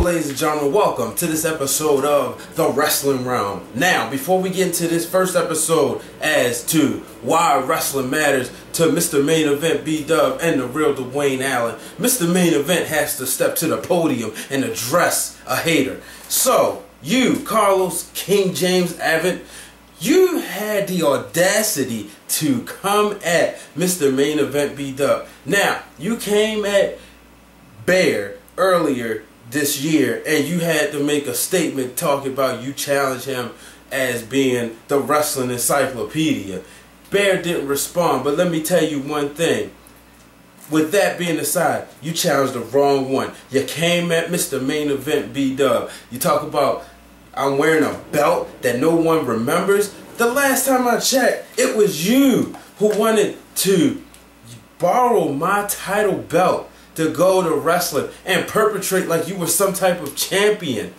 ladies and gentlemen, welcome to this episode of the Wrestling Wrealm. Now, before we get into this first episode as to why wrestling matters to Mr. Main Event B-Dub and the real Dwayne Allen, Mr. Main Event has to step to the podium and address a hater. So, you, Carlos King James Abbott, you had the audacity to come at Mr. Main Event B-Dub. Now, you came at Bear earlier this year and you had to make a statement talking about you challenge him as being the wrestling encyclopedia. Bear didn't respond, but let me tell you one thing. With that being aside, you challenged the wrong one. You came at Mr. Main Event B-Dub. You talk about I'm wearing a belt that no one remembers. The last time I checked, it was you who wanted to borrow my title belt to go to wrestling and perpetrate like you were some type of champion.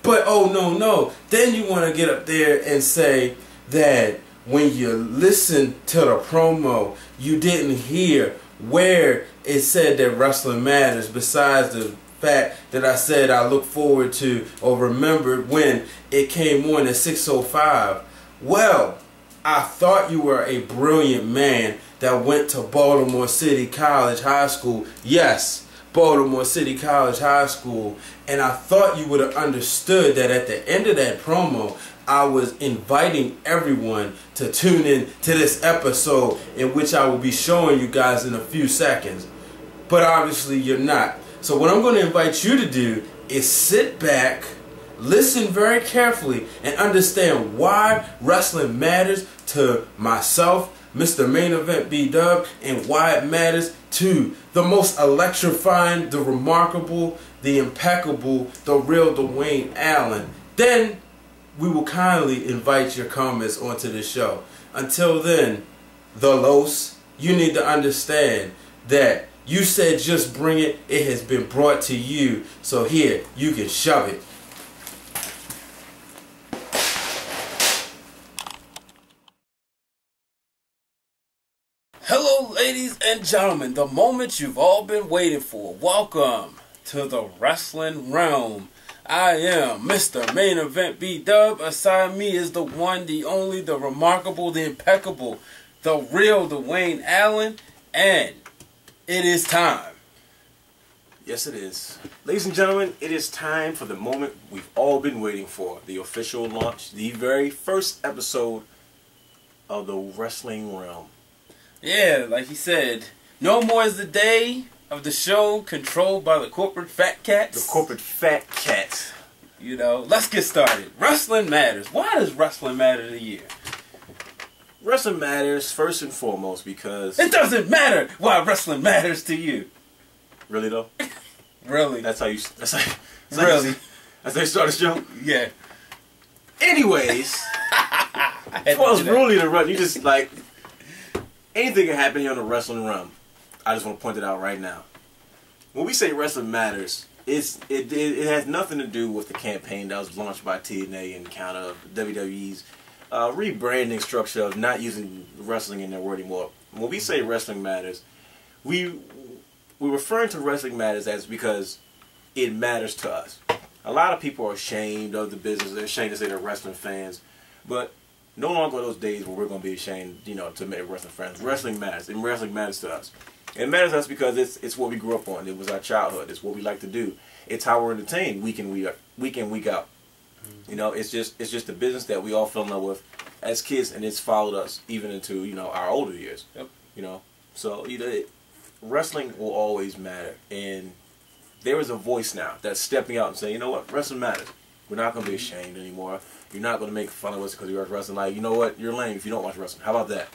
But oh no, then you want to get up there and say that when you listen to the promo, you didn't hear where it said that wrestling matters, besides the fact that I said I look forward to or remembered when it came on at 6:05. Well, I thought you were a brilliant man that went to Baltimore City College High School. Yes, Baltimore City College High School. And I thought you would have understood that at the end of that promo, I was inviting everyone to tune in to this episode in which I will be showing you guys in a few seconds. But obviously you're not. So what I'm going to invite you to do is sit back, listen very carefully, and understand why wrestling matters to myself, Mr. Main Event B-Dub, and why it matters to the most electrifying, the remarkable, the impeccable, the real Dwayne Allen. Then we will kindly invite your comments onto the show. Until then, the Los, you need to understand that you said just bring it. It has been brought to you. So here, you can shove it. Hello, ladies and gentlemen. The moment you've all been waiting for. Welcome to the Wrestling Wrealm. I am Mr. Main Event B-Dub. Aside me is the one, the only, the remarkable, the impeccable, the real Dwayne Allen. And it is time. Yes, it is. Ladies and gentlemen, it is time for the moment we've all been waiting for. The official launch, the very first episode of the Wrestling Wrealm. Yeah, like he said, no more is the day of the show controlled by the corporate fat cats. The corporate fat cats. You know, let's get started. Wrestling matters. Why does wrestling matter to you? Wrestling matters first and foremost because it doesn't matter why wrestling matters to you. Really though? Really? That's how you that's how you start a show? Yeah. Anyways, well, it's really the run. You just like anything can happen here on the Wrestling Wrealm. I just want to point it out right now. When we say wrestling matters, it has nothing to do with the campaign that was launched by TNA and kind of WWE's rebranding structure of not using wrestling in their word anymore. When we say wrestling matters, we're referring to wrestling matters as because it matters to us. A lot of people are ashamed of the business. They're ashamed to say they're wrestling fans, but no longer are those days where we're going to be ashamed, you know, to make wrestling fans. Wrestling matters, and wrestling matters to us. It matters to us because it's what we grew up on. It was our childhood. It's what we like to do. It's how we're entertained week in, week out. You know, it's just a business that we all fell in love with as kids, and it's followed us even into, you know, our older years. Yep. You know, so wrestling will always matter, and there is a voice now that's stepping out and saying, you know what, wrestling matters. We're not going to be ashamed anymore. You're not going to make fun of us because we watch wrestling. Like, you know what, you're lame if you don't watch wrestling. How about that?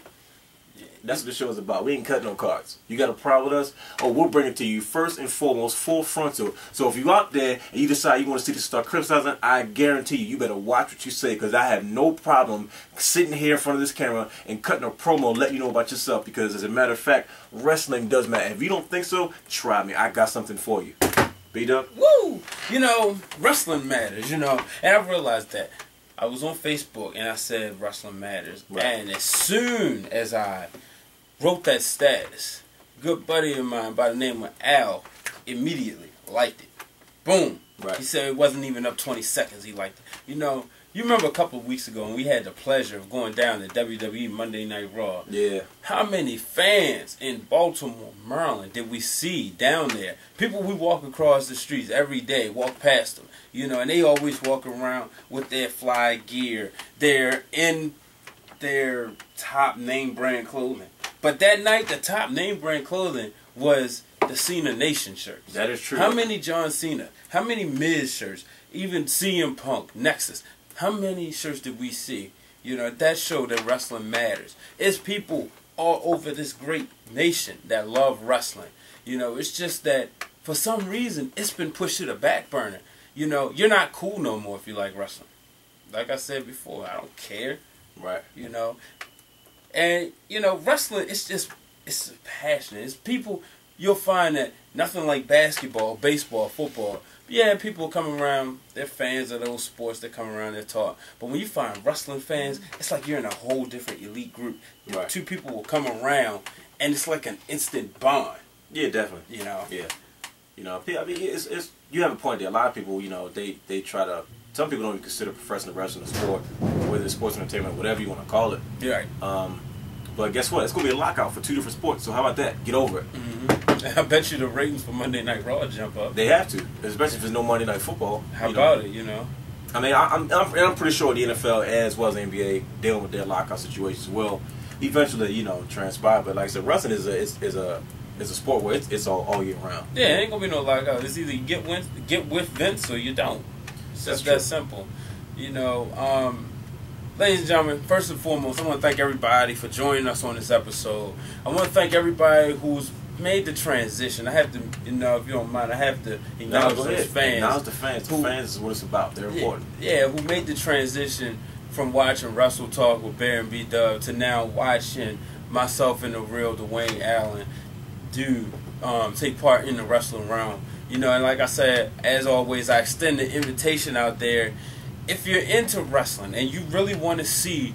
That's what the show is about. We ain't cutting no cards. You got a problem with us? Oh, we'll bring it to you first and foremost, full frontal. So if you out there and you decide you want to see this start criticizing, I guarantee you better watch what you say, because I have no problem sitting here in front of this camera and cutting a promo, letting you know about yourself. Because as a matter of fact, wrestling does matter. If you don't think so, try me. I got something for you. B-Dub? Woo! You know, wrestling matters, you know. And I realized that. I was on Facebook and I said wrestling matters. Right. And as soon as I wrote that status, a good buddy of mine by the name of Al immediately liked it. Boom. Right. He said it wasn't even up 20 seconds. He liked it. You know, you remember a couple of weeks ago when we had the pleasure of going down to WWE Monday Night Raw. Yeah. How many fans in Baltimore, Maryland did we see down there? People we walk across the streets every day, walk past them, you know, and they always walk around with their fly gear. They're in their top name brand clothing. But that night, the top name brand clothing was the Cena Nation shirts. That is true. How many John Cena? How many Miz shirts? Even CM Punk, Nexus. How many shirts did we see? You know, that showed that wrestling matters. It's people all over this great nation that love wrestling. You know, it's just that for some reason it's been pushed to the back burner. You know, you're not cool no more if you like wrestling. Like I said before, I don't care. Right. You know, and you know, wrestling, it's passionate. It's people. You'll find that nothing like basketball, baseball, football. Yeah, people come around, they're fans of those sports, they come around, they talk. But when you find wrestling fans, it's like you're in a whole different elite group. Right. Two people will come around, and it's like an instant bond. Yeah, definitely. You know? Yeah. You know, I mean, it's you have a point there. A lot of people, you know, they try to, some people don't even consider professional wrestling a sport, whether it's sports entertainment, whatever you want to call it. Yeah. Right. But guess what? It's going to be a lockout for 2 different sports. So how about that? Get over it. Mm-hmm. I bet you the ratings for Monday Night Raw jump up. They have to, especially if there's no Monday Night Football. How about it, you know? I mean, I'm pretty sure the NFL as well as the NBA dealing with their lockout situations will eventually, you know, transpire. But like I said, wrestling is a sport where it's all year round. Yeah, it ain't gonna be no lockout. It's either you get with Vince or you don't. It's just that simple. You know, ladies and gentlemen, first and foremost, I want to thank everybody for joining us on this episode. I want to thank everybody who's made the transition. I have to, you know, if you don't mind, I have to acknowledge those fans. Acknowledge the fans. The fans is what it's about. They're important. Yeah, who made the transition from watching Wrestle Talk with Bear and B-Dub to now watching myself and the real Dwayne Allen take part in the Wrestling Wrealm. You know, and like I said, as always, I extend the invitation out there. If you're into wrestling and you really want to see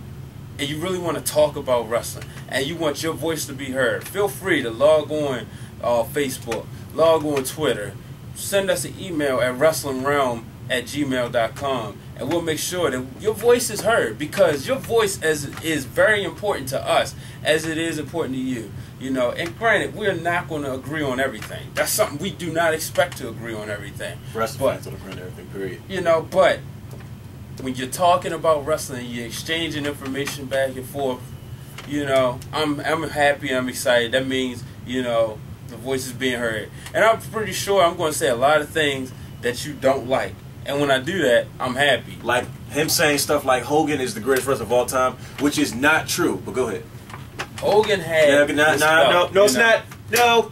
and you really want to talk about wrestling and you want your voice to be heard, feel free to log on Facebook, log on Twitter, send us an email at wrestlingrealm@gmail.com, and we'll make sure that your voice is heard, because your voice is very important to us as it is important to you. You know, and granted, we're not going to agree on everything. That's something we do not expect to agree on everything. Wrestling fans don't agree on everything, period. You know, but when you're talking about wrestling, you're exchanging information back and forth. You know, I'm happy, I'm excited. That means, you know, the voice is being heard. And I'm pretty sure I'm going to say a lot of things that you don't like. And when I do that, I'm happy. Like him saying stuff like Hogan is the greatest wrestler of all time, which is not true. But go ahead. Hogan had no, it's not. No.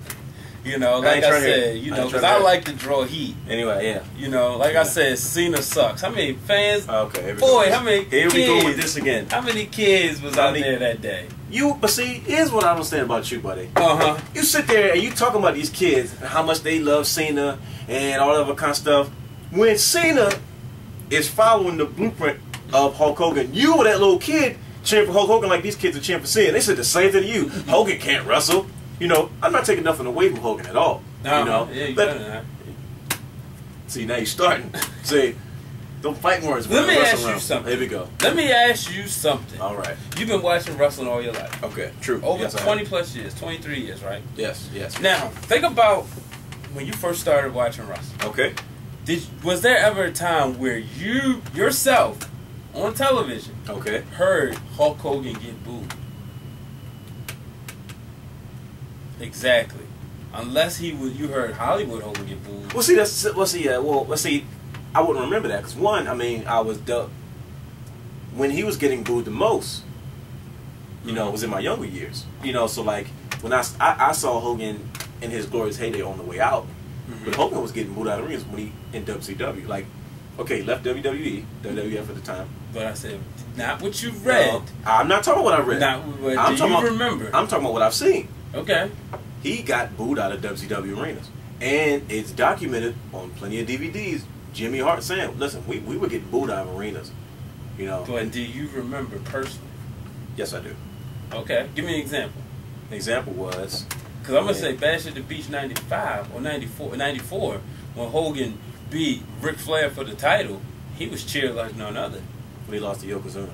You know, like I said, you know, because I like to draw heat. Anyway, yeah. You know, like I said, Cena sucks. How many fans? Okay. Boy, how many kids? Here we go with this again. How many kids was out there that day? But see, here's what I understand about you, buddy. Uh-huh. You sit there and you talking about these kids and how much they love Cena and all that other kind of stuff. When Cena is following the blueprint of Hulk Hogan, you were that little kid cheering for Hulk Hogan like these kids are cheering for Cena. They said the same thing to you. Hogan can't wrestle. You know, I'm not taking nothing away from Hogan at all. No, you know, yeah, you better not. See, now you're starting. See, don't fight words. Let me ask you something. Here we go. Let me ask you something. All right. You've been watching wrestling all your life. Okay, true. Over 20 plus years, 23 years, right? Yes, yes. Now, think about when you first started watching wrestling. Okay. Was there ever a time where you, yourself, on television, heard Hulk Hogan get booed? Exactly. Unless you heard Hollywood Hogan get booed. Well, see, let's see. I wouldn't remember that because one, I mean, I was when he was getting booed the most. You know, it was in my younger years. You know, so like when I saw Hogan in his glorious heyday on the way out, but Hogan was getting booed out of arenas when he in WCW. Like, okay, left WWF at the time. But I said, not what you read. No, I'm not talking about what I read. Not what do you remember? I'm talking about what I've seen. Okay. He got booed out of WCW arenas. And it's documented on plenty of DVDs. Jimmy Hart saying, listen, we were getting booed out of arenas. You know. But do you remember personally? Yes, I do. Okay. Give me an example. The example was... Because I'm going to say Bash at the Beach 95 or 94 when Hogan beat Ric Flair for the title, he was cheered like none other. When he lost to Yokozuna.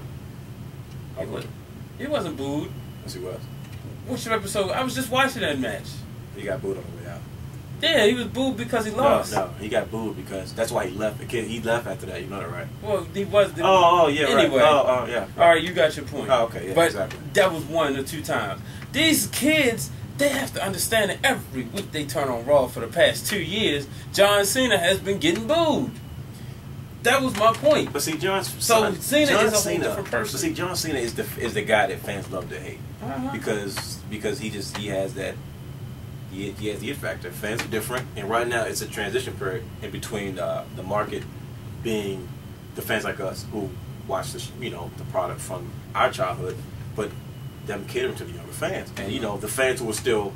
He wasn't booed. Yes, he was. Which episode? I was just watching that match. He got booed on the way out. Yeah, he was booed because he lost. No, he got booed because that's why he left. He left after that. You know that, right? Well, he was. Yeah, anyway. Right. Yeah. All right, you got your point. Oh, okay, yeah, but exactly. That was 1 or 2 times. These kids, they have to understand that every week they turn on Raw for the past 2 years, John Cena has been getting booed. That was my point. But see, Cena is a whole different person. But see, John Cena is the guy that fans love to hate because he has that. He has the it factor. Fans are different, and right now it's a transition period in between the market being the fans like us who watch the product from our childhood, but them catering to the younger fans, and the fans who are still,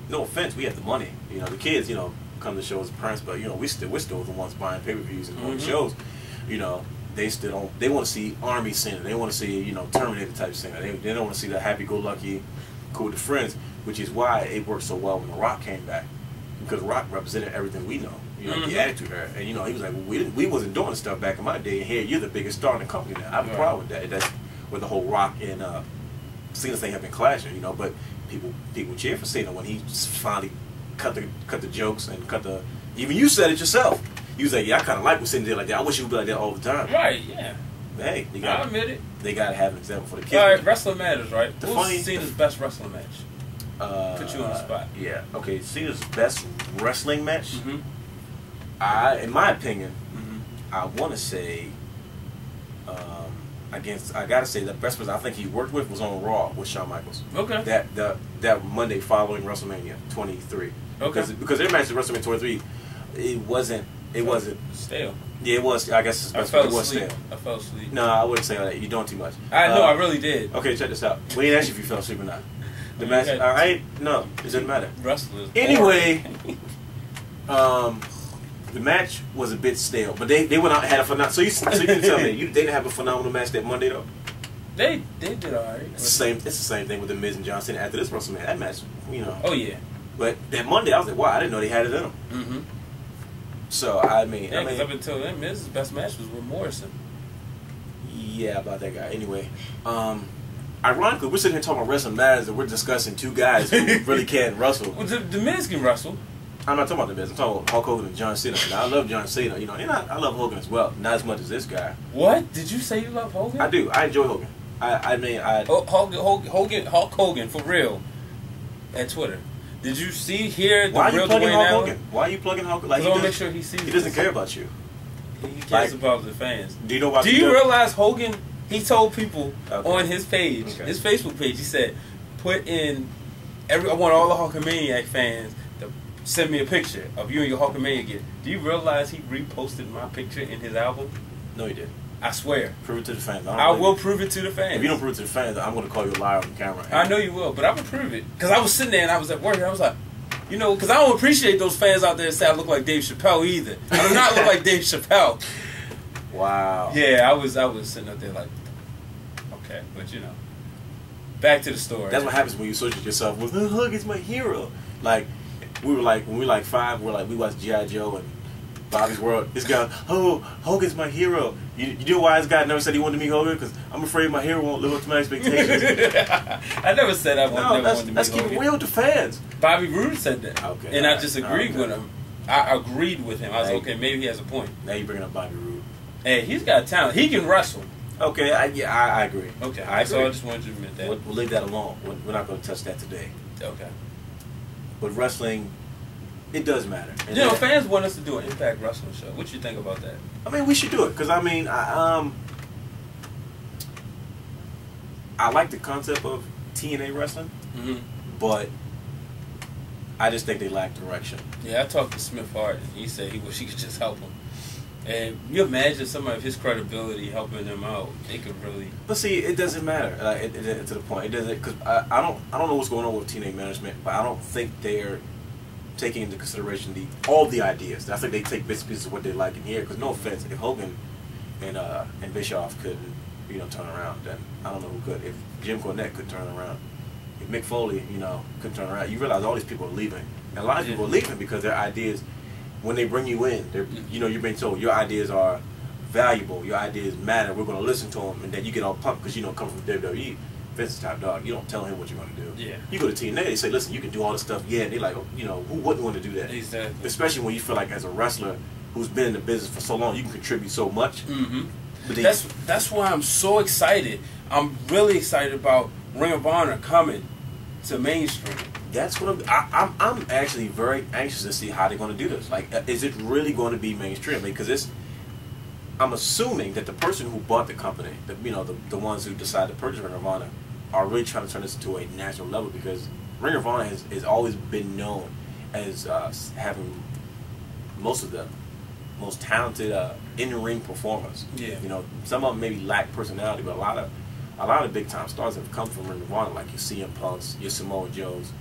no offense, we have the money. The kids, come to shows as parents, but we're still the ones buying pay-per-views and going to shows. They still don't. They want to see Army Cena. They want to see Terminator type Cena. They don't want to see the happy-go-lucky, cool with the friends. Which is why it worked so well when The Rock came back, because Rock represented everything we know, the Attitude Era, and he was like, well, we wasn't doing stuff back in my day, and here you're the biggest star in the company now. I have a problem with that. That's where the whole Rock and Cena thing have been clashing, but people cheer for Cena when he finally cut the jokes and even you said it yourself. You was like, yeah, I kind of like what Cena did like that. I wish he would be like that all the time. Right? Yeah. Hey, I admit it. They gotta have an example for the kids. All right, wrestling matters, right? Who's Cena's best wrestling match? Put you on the spot. Yeah. Okay. Cena's best wrestling match. In my opinion, I want to say, I gotta say the best person I think he worked with was on Raw with Shawn Michaels. Okay. That Monday following WrestleMania 23. Okay. Because their match at WrestleMania 23, it wasn't stale. Yeah, it was. I guess I fell asleep. I fell asleep. No, I wouldn't say that. You're doing too much. I know. I really did. Okay, check this out. We ain't asked you if you fell asleep or not. The match, all right? No, it doesn't matter. Wrestlers. Anyway, the match was a bit stale, but they went out and had a phenomenal. So you can tell me they didn't have a phenomenal match that Monday though. They did all right. It's the same thing with the Miz and John Cena after this WrestleMania. That match, Oh yeah. But that Monday, I was like, wow, I didn't know they had it in them. So because up until then, Miz's best match was with Morrison. Yeah, about that guy. Anyway, ironically, we're sitting here talking about wrestling matters, and we're discussing 2 guys who really can't wrestle. Well, the Miz can wrestle. I'm not talking about the Miz. I'm talking about Hulk Hogan and John Cena. Now, I love John Cena, and I love Hogan as well. Not as much as this guy. What? Did you say you love Hogan? I do. I enjoy Hogan. Hulk Hogan, for real, at Twitter. Did you hear the Why are you real plugging Dwayne Hulk Allen? Hogan? Why are you plugging Hulk? Like, I want to make sure he sees. He doesn't care about you. He cares about the fans. Do you know why? Do you realize Hogan? He told people on his page, Okay. his Facebook page, he said, "Put in I want all the Hulkamaniac fans to send me a picture of you and your Hulkamania gear." Do you realize he reposted my picture in his album? No, he did. I swear. Prove it to the fans. I will prove it to the fans. If you don't prove it to the fans, I'm going to call you a liar on camera. I know you will, but I will prove it. Because I was sitting there and I was at work and I was like, because I don't appreciate those fans out there that say I look like Dave Chappelle either. I do not look like Dave Chappelle. Wow. Yeah, I was sitting up there like, okay, but back to the story. That's what happens when you associate yourself with Hogan's my hero. Like when we were 5, we watched G.I. Joe and Bobby's World. This guy, Hogan's my hero. You know why this guy never said he wanted to meet Hogan? Because I'm afraid my hero won't live up to my expectations. I never said I wanted to meet Hogan. Let's keep it real with the fans. Bobby Roode said that. Okay. And I just agreed with him. I agreed with him. I was like, okay, maybe he has a point. Now you're bringing up Bobby Roode. Hey, he's got talent. He can wrestle. Okay, I agree. Okay, I agree. So I just wanted you to admit that. We'll leave that alone. We're not going to touch that today. Okay. But wrestling, it does matter. And fans want us to do an Impact Wrestling show. What you think about that? I mean, we should do it because I like the concept of TNA wrestling, but I just think they lack direction. Yeah, I talked to Smith Hart, and he said he wish he could just help him. And you imagine somebody of his credibility helping them out, they could really. But see, it doesn't matter to the point. It doesn't because I don't know what's going on with TNA management, but I don't think they're taking into consideration all the ideas. I think they take bits and pieces of what they like in here. Because no offense, if Hogan and Bischoff couldn't turn around, then I don't know who could. If Jim Cornette could turn around, if Mick Foley couldn't turn around, you realize all these people are leaving, and a lot of people are leaving because their ideas when they bring you in, you know, you're being told your ideas are valuable, your ideas matter, we're going to listen to them, and then you get all pumped because you know, coming from WWE, Vince is top dog, you don't tell him what you're going to do. Yeah. You go to TNA, they say, listen, you can do all this stuff, yeah, and they're like, you know, who wouldn't want to do that? Exactly. Especially when you feel like as a wrestler who's been in the business for so long, you can contribute so much. Mm-hmm. But That's why I'm so excited. I'm really excited about Ring of Honor coming to mainstream. That's what I'm actually very anxious to see how they're going to do this. Like, is it really going to be mainstream? Because I'm assuming that the person who bought the company, the ones who decided to purchase Ring of Honor, are really trying to turn this to a national level. Because Ring of Honor has always been known as having most of the most talented in-ring performers. Yeah. You know, some of them maybe lack personality, but a lot of big time stars have come from Ring of Honor, like your CM Punks, your Samoa Joes,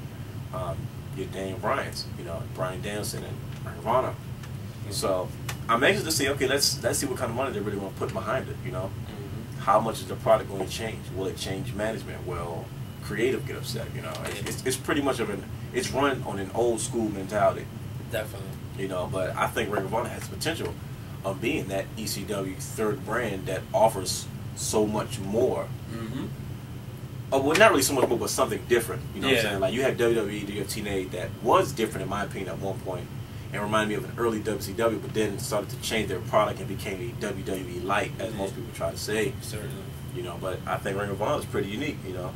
your Daniel Bryans, you know, Bryan Danielson and Ring of Honor. Mm-hmm. So I'm anxious to see. Okay, let's see what kind of money they're really going to put behind it. You know, mm-hmm. How much is the product going to change? Will it change management? Will creative get upset? You know, it's pretty much it's run on an old school mentality. Definitely. You know, but I think Ring of Honor has the potential of being that ECW third brand that offers so much more. Mm-hmm. Well, not really so much more, but something different. You know what I'm Yeah. saying? Like, you had WWE, you have TNA that was different, in my opinion, at one point, and reminded me of an early WCW, but then started to change their product and became a WWE light, as most people try to say. Certainly. You know, but I think Ring of Honor is pretty unique, you know.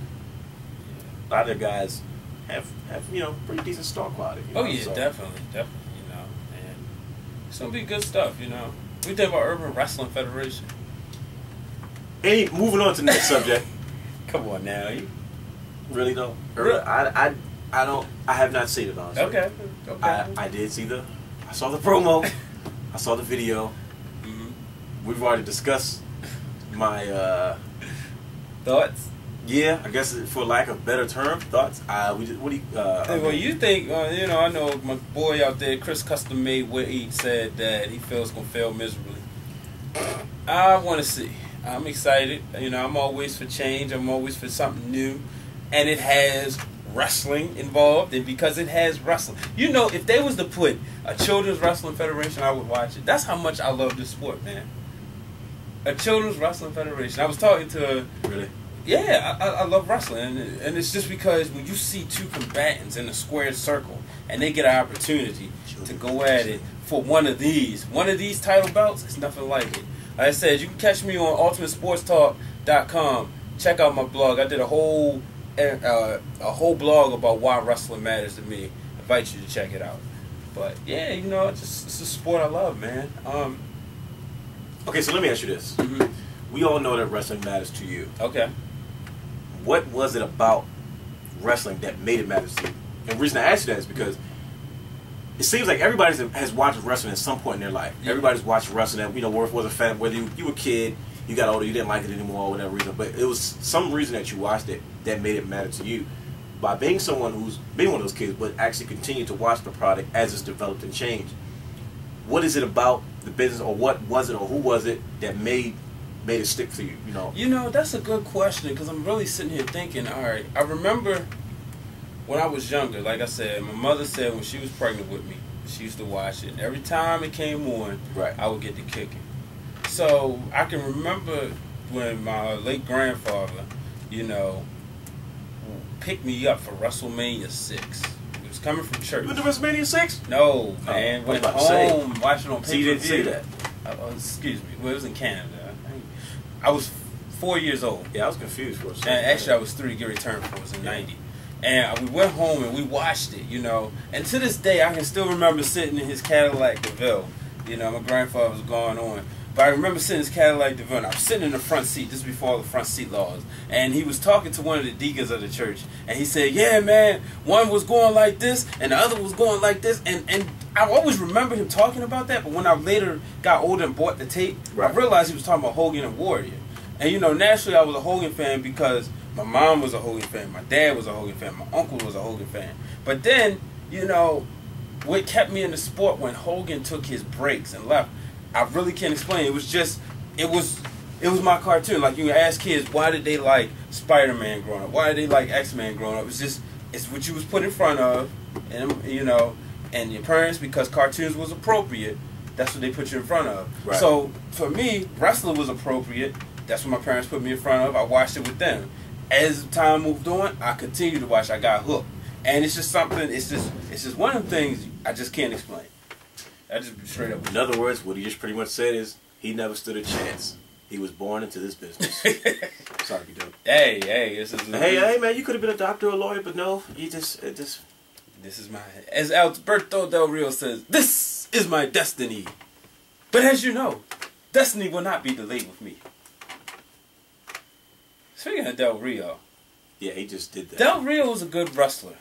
A lot of their guys have you know, pretty decent star quality. You know? Oh, yeah, So, definitely, you know. And it's going to be good stuff, you know. We think about Urban Wrestling Federation. Moving on to the next subject. Come on now. Really though? Really? I have not seen it, honestly. Okay. I did see I saw the promo. I saw the video. Mm-hmm. We've already discussed my Thoughts? yeah, I guess for lack of better term, thoughts. What do you Well, you think, you know, I know my boy out there, Chris Custom Made Wade, said that he feels going to fail miserably. I want to see. I'm excited. You know, I'm always for change. I'm always for something new. And it has wrestling involved. And because it has wrestling, you know, if they was to put a children's wrestling federation, I would watch it. That's how much I love this sport, man. A children's wrestling federation. I was talking to... Really? Yeah, I love wrestling. And it's just because when you see two combatants in a squared circle and they get an opportunity to go at it for one of these title belts, it's nothing like it. Like I said, you can catch me on ultimatesportstalk.com. Check out my blog. I did a whole blog about why wrestling matters to me. I invite you to check it out. But yeah, you know, it's a sport I love, man. Okay, so let me ask you this. Mm-hmm. We all know that wrestling matters to you. Okay. What was it about wrestling that made it matter to you? And the reason I ask you that is because it seems like everybody has watched wrestling at some point in their life. Yeah. Everybody's watched wrestling. You know, was a fan, whether you were a kid, you got older, you didn't like it anymore, or whatever reason. But it was some reason that you watched it that made it matter to you. By being someone who's been one of those kids, but actually continued to watch the product as it's developed and changed. What is it about the business, or what was it, or who was it that made it stick for you? You know, that's a good question because I'm really sitting here thinking. All right, I remember when I was younger. Like I said, my mother said when she was pregnant with me, she used to watch it. And every time it came on, right, I would get the kicking. So I can remember when my late grandfather, you know, picked me up for WrestleMania 6. He was coming from church. You went to WrestleMania 6? No, man. Went home, watching on pay-per-view. So you didn't say that? Excuse me. Well, it was in Canada. I was 4 years old. Yeah, I was confused for a second. And actually, I was 3. Get returned for it was in '90. And we went home and we watched it, you know. And to this day, I can still remember sitting in his Cadillac DeVille. You know, my grandfather was going on. But I remember sitting in his Cadillac DeVille, and I was sitting in the front seat, just before all the front seat laws. And he was talking to one of the deacons of the church. And he said, yeah, man, one was going like this, and the other was going like this. And I always remember him talking about that. But when I later got older and bought the tape, right, I realized he was talking about Hogan and Warrior. And, you know, naturally I was a Hogan fan because my mom was a Hogan fan, my dad was a Hogan fan, my uncle was a Hogan fan. But then, you know, what kept me in the sport when Hogan took his breaks and left, I really can't explain. It was just, it was my cartoon. Like, you can ask kids, why did they like Spider-Man growing up? Why did they like X-Men growing up? It's just, it's what you was put in front of, and, you know, and your parents, because cartoons was appropriate, that's what they put you in front of. Right. So for me, wrestling was appropriate. That's what my parents put me in front of. I watched it with them. As time moved on, I continued to watch. I got hooked, and it's just something. It's just one of the things I just can't explain. I just straight up. In other words, what he just pretty much said is he never stood a chance. He was born into this business. Sorry to be dope. Hey, Hey, man, you could have been a doctor or a lawyer, but no, This is my, as Alberto Del Rio says, this is my destiny. But as you know, destiny will not be delayed with me. Speaking of Del Rio. Yeah, he just did that. Del Rio was a good wrestler.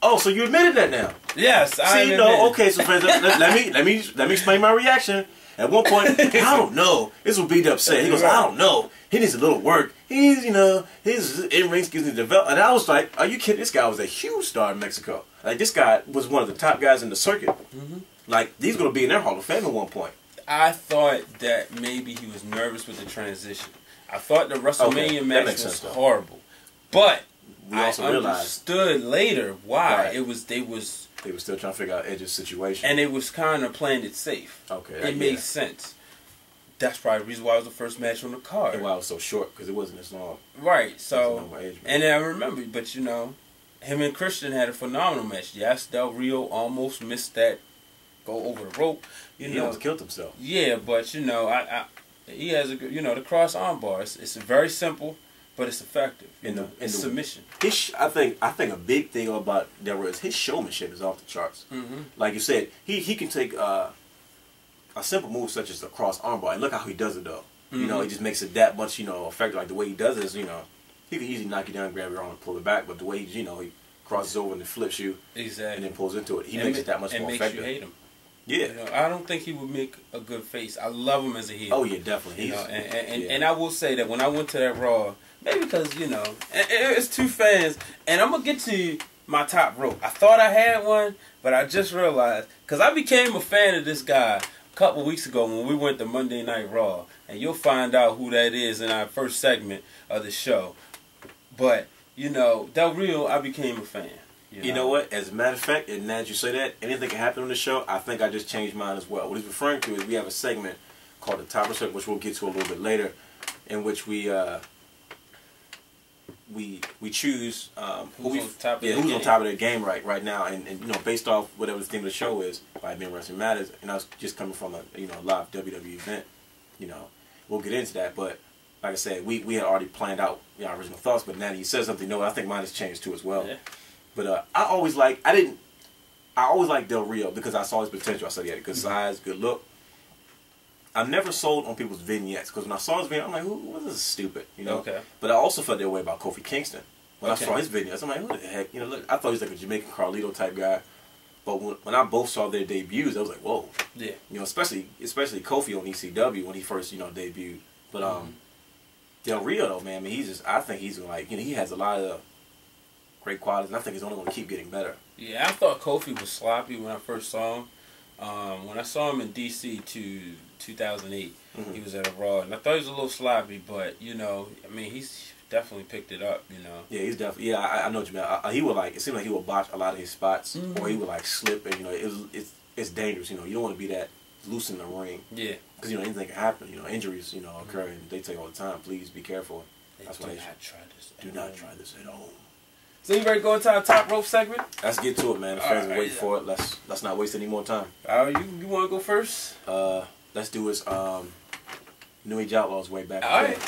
Oh, so you admitted that now? Yes, I see. No, okay. So friends, let me explain my reaction. At one point, I don't know. This will be upset. He goes, I don't know. He needs a little work. His in-ring skills need to develop. And I was like, are you kidding? This guy was a huge star in Mexico. Like, this guy was one of the top guys in the circuit. Mm-hmm. Like, he's going to be in their Hall of Fame at one point. I thought that maybe he was nervous with the transition. I thought the WrestleMania match was horrible. But I understood later why they were still trying to figure out Edge's situation. And it was kind of playing it safe. Okay. It made sense. That's probably the reason why it was the first match on the card. And why it was so short, because it wasn't as long. Right. So, and then I remember, but him and Christian had a phenomenal match. Yes, Del Rio almost missed that go over the rope. He almost killed himself. Yeah, but he has a good, the cross arm bar. It's very simple, but it's effective. It's submission. I think a big thing about Del Rio is his showmanship is off the charts. Mm-hmm. Like you said, he can take a simple move such as the cross arm bar, and look how he does it though. Mm-hmm. He just makes it that much effective. Like the way he does it is, he can easily knock you down, grab your arm, and pull it back. But the way he crosses over and then flips you, exactly, and then pulls into it, he makes it that much more effective. And makes you hate him. Yeah, I don't think he would make a good face. I love him as a heel. Oh yeah, definitely. And I will say that when I went to that Raw, maybe because it's two fans, and I'm gonna get to my top rope. I thought I had one, but I just realized because I became a fan of this guy a couple weeks ago when we went to Monday Night Raw, and you'll find out who that is in our first segment of the show. But Del Rio, I became a fan. You know what? As a matter of fact, and now that you say that, anything can happen on the show, I think I just changed mine as well. What he's referring to is we have a segment called the Top Respect, which we'll get to a little bit later, in which we choose who's on top of their game right now, and based off whatever the theme of the show is, by being Wrestling Matters, and I was just coming from a live WWE event, we'll get into that, but like I said, we had already planned out our original thoughts, but now that you said something, I think mine has changed too as well. Yeah. But I always liked Del Rio because I saw his potential. I said he had a good size, good look. I'm never sold on people's vignettes because when I saw his vignette, I'm like, "Who this is stupid," Okay. But I also felt that way about Kofi Kingston when I saw his vignettes. I'm like, "Who the heck?" Look, I thought he was like a Jamaican Carlito type guy. But when I both saw their debuts, I was like, "Whoa!" Yeah. Especially Kofi on ECW when he first debuted. But Del Rio though, man, I think he's like he has a lot of great qualities, and I think he's only going to keep getting better. Yeah, I thought Kofi was sloppy when I first saw him. When I saw him in DC 2008, he was at a Raw, and I thought he was a little sloppy, but he's definitely picked it up. Yeah, he's definitely. Yeah, I know what you mean. He would it seemed like he would botch a lot of his spots, or he would slip, and it's dangerous. You don't want to be that loose in the ring. Yeah, because anything can happen. Injuries occur, and they take all the time. Please be careful. That's why do not try this at home. So you ready to go into our top rope segment? Let's get to it, man. The fans are waiting for it. Let's not waste any more time. You want to go first? Let's do his New Age Outlaws way back. All right.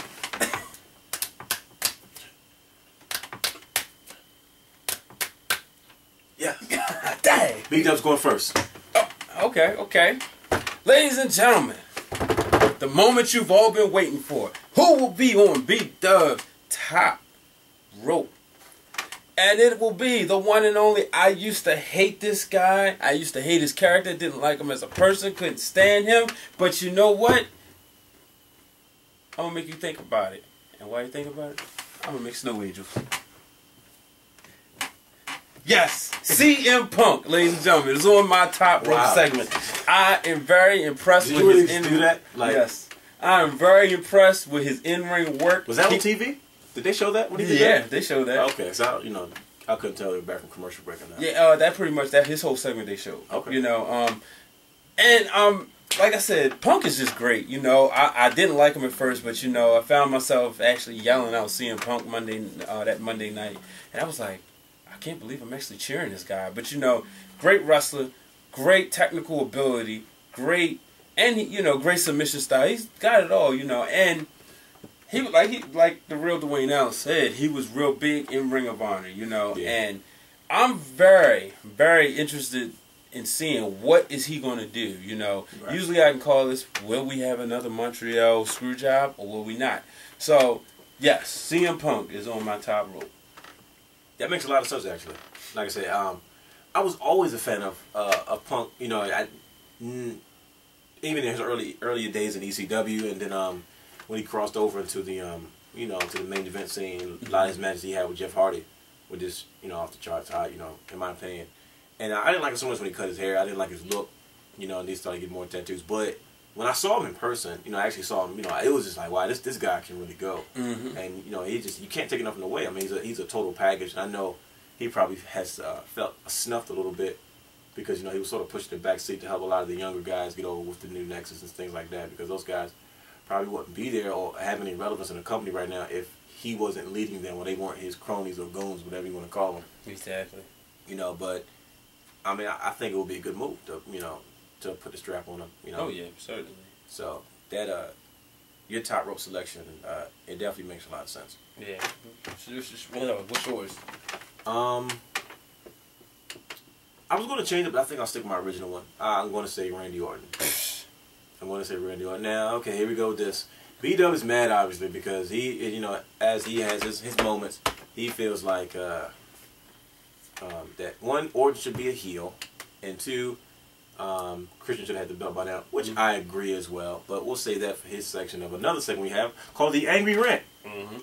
Yeah. Dang. Big Dub's going first. Oh, okay. Ladies and gentlemen, the moment you've all been waiting for. Who will be on Big Dub's top rope? And it will be the one and only. I used to hate this guy. I used to hate his character. Didn't like him as a person. Couldn't stand him. But you know what? I'm going to make you think about it. And why you think about it? I'm going to make Snow Angels. Yes. CM Punk, ladies and gentlemen. It's on my top rope segment. I am very impressed with his in-ring. Do that? Yes. I am very impressed with his in-ring work. Was that on TV? Did they show that? What did they they showed that. Okay, so I couldn't tell you back from commercial break or not. Yeah, that pretty much that his whole segment they showed. Okay. You know, like I said, Punk is just great. You know, I didn't like him at first, but you know, I found myself actually yelling out CM Punk that Monday night, and I was like, I can't believe I'm actually cheering this guy. But you know, great wrestler, great technical ability, great great submission style. He's got it all, you know, and he like the real Dwayne Allen said, he was real big in Ring of Honor, you know, and I'm very, very interested in seeing what is he going to do, you know. Right. Usually I can call this, will we have another Montreal screw job or will we not? So, yes, CM Punk is on my top rope. That makes a lot of sense, actually. Like I said, I was always a fan of Punk, you know, even in his earlier days in ECW, and then when he crossed over into the to the main event scene, a lot of his matches he had with Jeff Hardy were just off the charts high, in my opinion. And I didn't like it so much when he cut his hair. I didn't like his look, and he started getting more tattoos. But when I saw him in person, I actually saw him. It was just like, wow, this guy can really go. Mm-hmm. And you can't take nothing away. I mean, he's a total package. And I know he probably has felt snuffed a little bit because he was sort of pushed in the back seat to help a lot of the younger guys get over with the new Nexus and things like that, because those guys probably wouldn't be there or have any relevance in the company right now if he wasn't leading them, or they weren't his cronies or goons, whatever you want to call them. Exactly. But I mean, I think it would be a good move to to put the strap on him. Oh yeah, certainly. So that your top rope selection, it definitely makes a lot of sense. Yeah. What's yours? I was going to change it, but I think I'll stick with my original one. I'm going to say Randy Orton. Now, okay, here we go with this. B-Dub is mad, obviously, because he, as he has his moments, he feels like that one, Orton should be a heel, and two, Christian should have the belt by now, which I agree as well. But we'll save that for his section of another segment we have called the Angry Rant.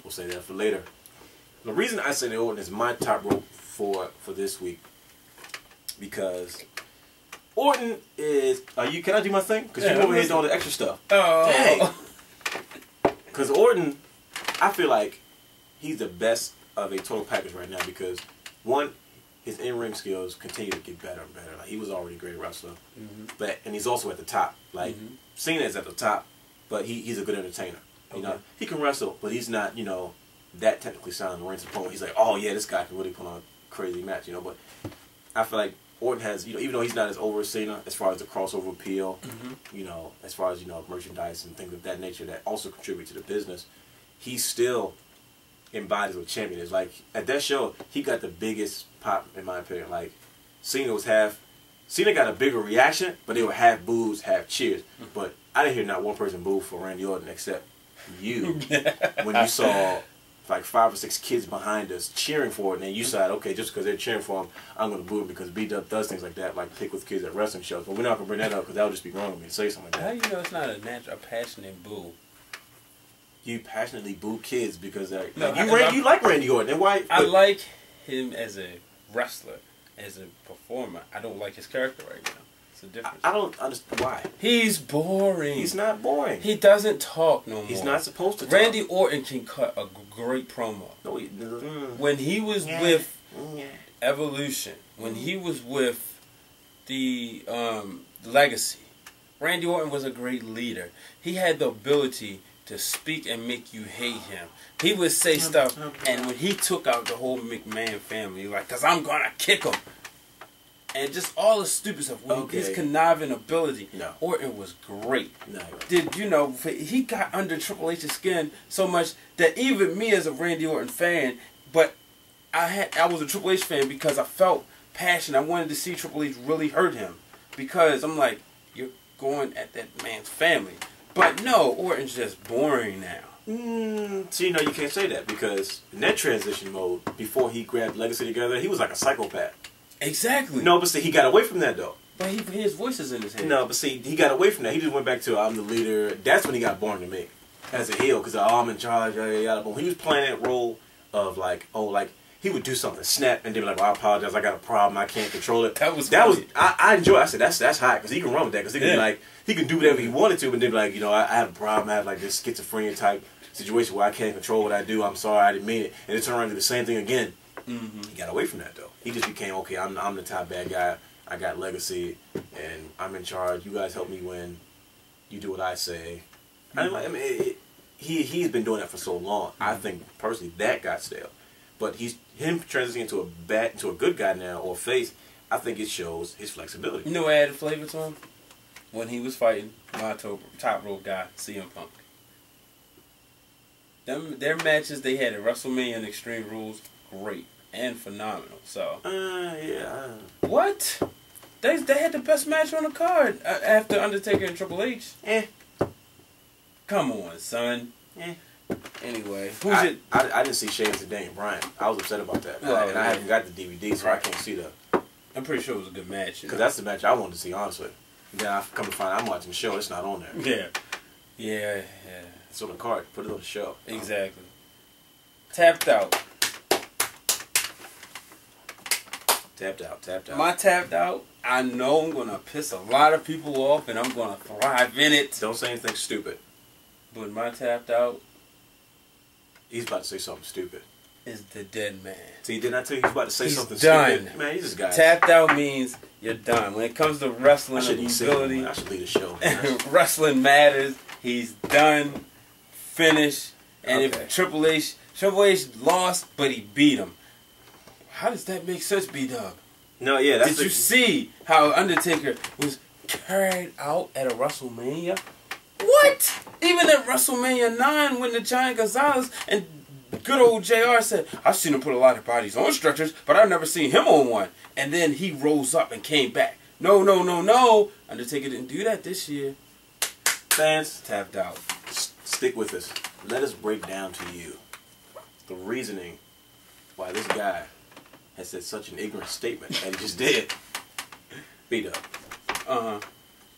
We'll save that for later. The reason I say that Orton is my top rope for this week, because Orton is. Can I do my thing? Because you're over here doing all the extra stuff. Oh. Because Orton, I feel like he's the best of a total package right now, because one, his in-ring skills continue to get better and better. Like, he was already a great wrestler, and he's also at the top. Like Cena is at the top, but he's a good entertainer. Okay. He can wrestle, but he's not that technically sound in the ring to the point where he's like, oh yeah, this guy can really put on a crazy match. But I feel like Orton has, even though he's not as over as Cena as far as the crossover appeal, as far as merchandise and things of that nature that also contribute to the business, he still embodies what champion is. Like at that show, he got the biggest pop in my opinion. Like Cena got a bigger reaction, but they were half boos, half cheers. But I didn't hear not one person boo for Randy Orton except you when you saw like 5 or 6 kids behind us cheering for it, and then you said, okay, just because they're cheering for him, I'm going to boo him because B-Dub does things like that, like pick with kids at wrestling shows. But we're not going to bring that up because that would just be wrong of me to say something like that. How do you know it's not a passionate boo? You passionately boo kids because you like Randy Orton. And why? I like him as a wrestler, as a performer. I don't like his character right now. It's a difference. I don't understand why. He's boring. He's not boring. He doesn't talk no more. He's not supposed to talk. Randy Orton can cut a great promo. No, when he was with Evolution, when he was with the Legacy, Randy Orton was a great leader. He had the ability to speak and make you hate him. He would say stuff, and when he took out the whole McMahon family, like, because I'm going to kick him. And just all the stupid stuff. His conniving ability. No. Orton was great. No. He got under Triple H's skin so much that even me as a Randy Orton fan, but I was a Triple H fan because I felt passion. I wanted to see Triple H really hurt him. Because I'm like, you're going at that man's family. But no, Orton's just boring now. So you can't say that, because in that transition mode, before he grabbed Legacy together, he was like a psychopath. Exactly. No, but see, he got away from that though. But his voice is in his head. No, but see, he got away from that. He just went back to I'm the leader. That's when he got boring to me as a heel, because I'm in charge. Yada, yada. But when he was playing that role of like, he would do something, snap, and then be like, well, I apologize, I got a problem, I can't control it. That was I enjoy it. I said that's hot, because he can run with that, because he can be like, he can do whatever he wanted to, but then be like, I have a problem, I have like this schizophrenia type situation where I can't control what I do, I'm sorry, I didn't mean it, and it turn around to the same thing again. He got away from that though. He just became, okay, I'm the top bad guy. I got legacy, and I'm in charge. You guys help me win. You do what I say. I mean, he's been doing that for so long. I think personally that got stale. But him transitioning to a good guy now or face. I think it shows his flexibility. You know what added flavor to him? When he was fighting my top rope guy, CM Punk. Their matches they had at WrestleMania and Extreme Rules, great and phenomenal. So yeah. What? They had the best match on the card after Undertaker and Triple H. Come on, son. Anyway, I didn't see Sheamus and Daniel Bryan. I was upset about that, and I haven't got the DVD, so I can't see that. I'm pretty sure it was a good match. Because that's the match I wanted to see, honestly. And then I come to find I'm watching the show. It's not on there. Yeah. It's on the card. Put it on the show. Exactly. Tapped out. Tapped out. My tapped out, I know I'm going to piss a lot of people off, and I'm going to thrive in it. Don't say anything stupid. But my tapped out... He's about to say something stupid. Is the dead man. See, didn't I tell you he's about to say something done. stupid? Man, he's this guy. Tapped out means you're done. When it comes to wrestling ability, I should leave the show. Wrestling matters. He's done, finished, and if Triple H lost, but he beat him. How does that make sense, B-Dub? No, yeah. Did you see how Undertaker was carried out at a WrestleMania? What? Even at WrestleMania 9 when the Giant Gonzalez and good old JR said, I've seen him put a lot of bodies on stretchers, but I've never seen him on one. And then he rose up and came back. No. Undertaker didn't do that this year. Fans, tapped out. Stick with us. Let us break down to you the reasoning why this guy has said such an ignorant statement that he just did. Beat up.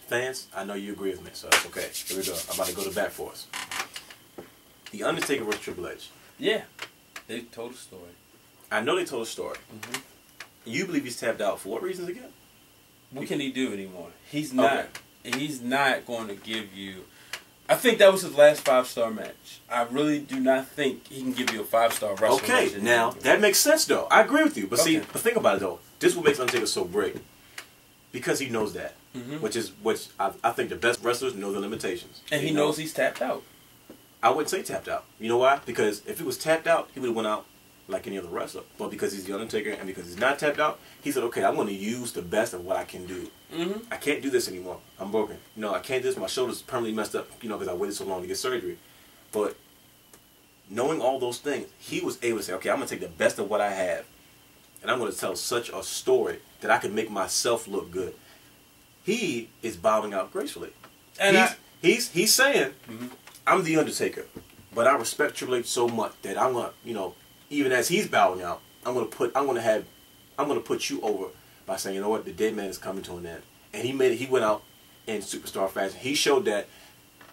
Fans, I know you agree with me, so it's okay. Here we go. I'm about to go to bat for us. The Undertaker vs. Triple H. Yeah. They told a story. I know they told a story. You believe he's tapped out for what reasons again? What can he do anymore? He's not. Okay. He's not going to give you... I think that was his last 5-star match. I really do not think he can give you a 5-star wrestling match. Okay, now, that makes sense, though. I agree with you. But see, but think about it, though. This is what makes Undertaker so great. Because he knows that. Which I think the best wrestlers know the limitations. And he knows he's tapped out. I wouldn't say tapped out. You know why? Because if he was tapped out, he would have went out like any other wrestler. But because he's the Undertaker and because he's not tapped out, he said, okay, I'm going to use the best of what I can do. I can't do this anymore. I'm broken. You know, I can't do this. My shoulder's permanently messed up, you know, because I waited so long to get surgery. But knowing all those things, he was able to say, okay, I'm going to take the best of what I have, and I'm going to tell such a story that I can make myself look good. He is bowing out gracefully. And he's saying, I'm the Undertaker, but I respect Triple H so much that I'm gonna, you know, even as he's bowing out, I'm gonna put you over by saying, you know what, the dead man is coming to an end. And he made it. He went out in superstar fashion. He showed that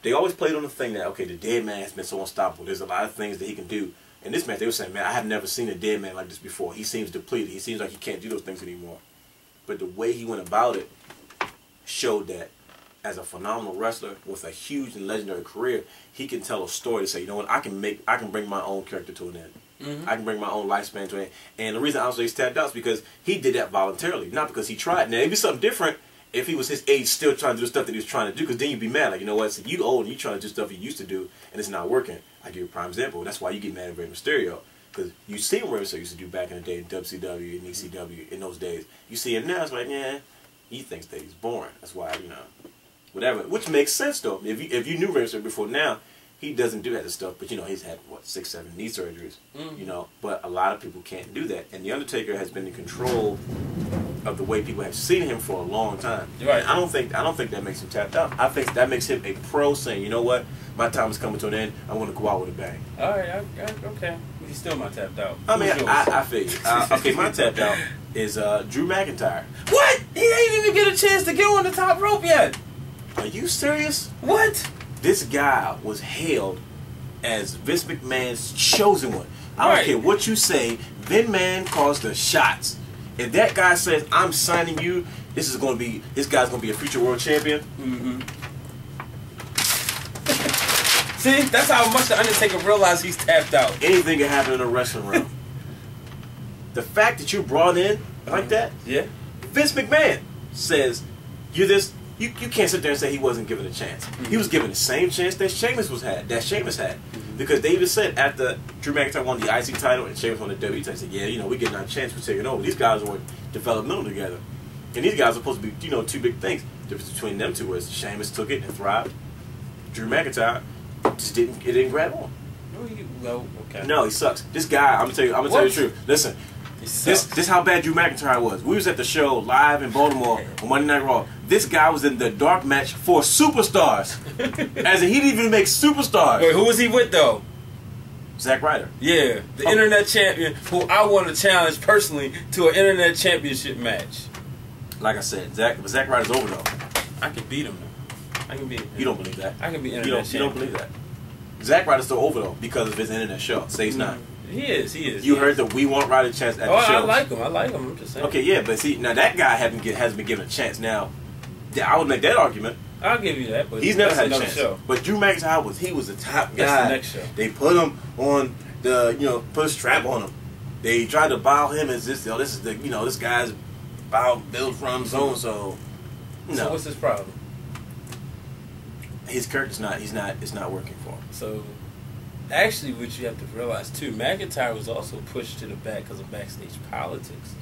they always played on the thing that, okay, the dead man has been so unstoppable. There's a lot of things that he can do. In this match, they were saying, man, I have never seen a dead man like this before. He seems depleted. He seems like he can't do those things anymore. But the way he went about it showed that as a phenomenal wrestler with a huge and legendary career, he can tell a story to say, you know what, I can bring my own character to an end. I can bring my own lifespan to an end. And the reason I say he's tapped out is because he did that voluntarily, not because he tried. Now, it'd be something different if he was his age still trying to do the stuff that he was trying to do, because then you'd be mad. Like, you know what, so you old and you trying to do stuff you used to do, and it's not working. I give you a prime example. That's why you get mad at Rey Mysterio. Because you see what Rey Mysterio used to do back in the day in WCW and ECW in those days. You see him now, it's like, yeah, he thinks that he's boring. That's why, you know, whatever. Which makes sense, though. If you knew Rey Mysterio before now, he doesn't do that stuff. But, you know, he's had, what, 6, 7 knee surgeries, you know. But a lot of people can't do that. And The Undertaker has been in control of the way people have seen him for a long time. Right. I don't think that makes him tapped out. I think that makes him a pro saying, you know what, my time is coming to an end. I want to go out with a bang. All right, okay. He's still my tapped out. I mean, I feel you. Okay, my tapped out is Drew McIntyre. What? He ain't even get a chance to get on the top rope yet. Are you serious? What? This guy was hailed as Vince McMahon's chosen one. I don't care what you say. Vin Man calls the shots. If that guy says, I'm signing you, this guy's gonna be a future world champion. See, that's how much the Undertaker realized he's tapped out. Anything can happen in the wrestling realm. the fact that you brought in like that, Yeah. Vince McMahon says, you can't sit there and say he wasn't given a chance. He was given the same chance that Sheamus had. Because they even said after Drew McIntyre won the IC title and Sheamus won the WWE title, they said, yeah, we're getting our chance for taking over. These guys were developmental together. And these guys are supposed to be, two big things. The difference between them two was Sheamus took it and thrived. Drew McIntyre just didn't grab on. Well, okay. No, he sucks. This guy, I'm gonna tell you the truth. Listen, this how bad Drew McIntyre was. We was at the show live in Baltimore on Monday Night Raw. This guy was in the dark match for superstars. As in, he didn't even make superstars. Wait, who was he with though? Zack Ryder. Yeah, the internet champion who I want to challenge personally to an internet championship match. Like I said, Zack Ryder's over though. I can beat him though. I can beat him. You don't believe that? I can be internet champion. You don't believe that? Zack Ryder's still over though because of his internet show. Say he's not. He is. You heard that we want Ryder a chance at the show. I like him. I'm just saying. Okay, yeah, but see, now that guy hasn't been given a chance. Now, I would make that argument. I'll give you that, but he's never had a chance. Show. But Drew McIntyre was the top guy. That's the next show. They put him on the put a strap on him. They tried to bow him as this. This is this guy's built from so and so. No. So what's his problem? His character's it's not working for him. So, actually, what you have to realize too, McIntyre was also pushed to the back because of backstage politics.